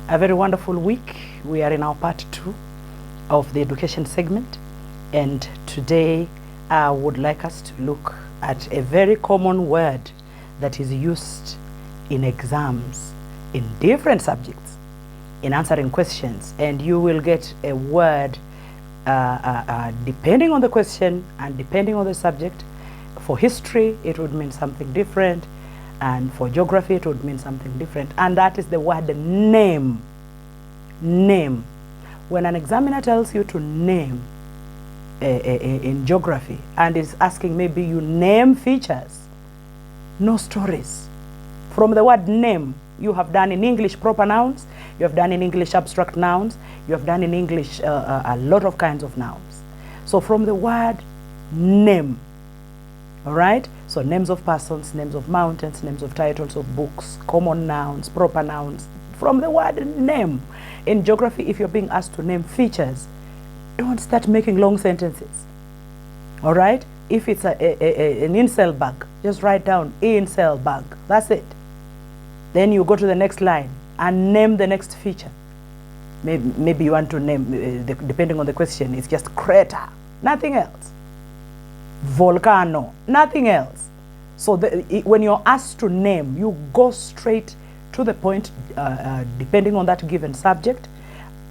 A very wonderful week. We are in our part 2 of the education segment, and today I would like us to look at a very common word that is used in exams in different subjects in answering questions, and you will get a word depending on the question and depending on the subject. For history it would mean something different, and for geography it would mean something different, and that is the word name. Name. When an examiner tells you to name in geography and is asking maybe you name features, no stories. From the word name, you have done in English proper nouns, you have done in English abstract nouns, you have done in English a lot of kinds of nouns. So from the word name, all right? So names of persons, names of mountains, names of titles of books, common nouns, proper nouns, from the word name. In geography, if you're being asked to name features, don't start making long sentences, all right? If it's an incel bag, just write down incel bag, that's it. Then you go to the next line and name the next feature. Maybe you want to name, depending on the question, it's just crater, nothing else. Volcano, nothing else. So when you're asked to name, you go straight to the point, depending on that given subject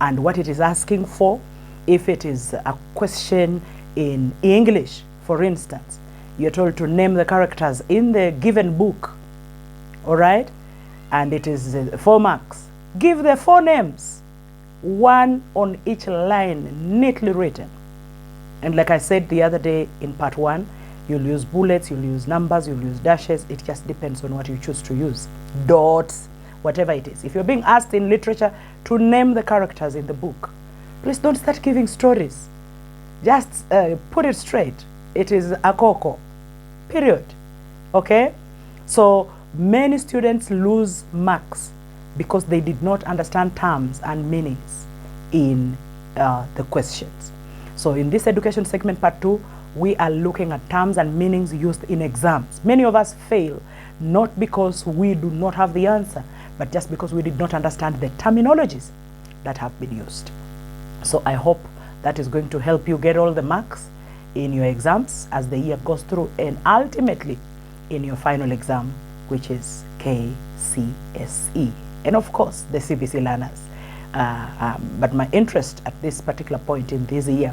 and what it is asking for. If it is a question in English, for instance, you're told to name the characters in the given book, all right? And it is 4 marks. Give the 4 names, 1 on each line, neatly written. And like I said the other day in part 1, you'll use bullets, you'll use numbers, you'll use dashes. It just depends on what you choose to use. Dots, whatever it is. If you're being asked in literature to name the characters in the book, please don't start giving stories. Just put it straight. It is Akoko, period. Okay? So many students lose marks because they did not understand terms and meanings in the questions. So in this education segment part 2, we are looking at terms and meanings used in exams. Many of us fail, not because we do not have the answer, but just because we did not understand the terminologies that have been used. So I hope that is going to help you get all the marks in your exams as the year goes through, and ultimately in your final exam, which is KCSE, and of course the CBC learners. But my interest at this particular point in this year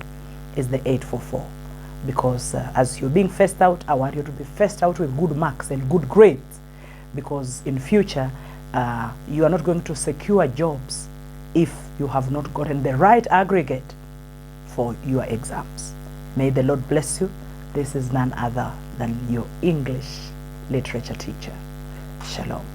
is the 844, because as you're being phased out, I want you to be phased out with good marks and good grades, because in future you are not going to secure jobs if you have not gotten the right aggregate for your exams. May the Lord bless you. This is none other than your English literature teacher. Shalom.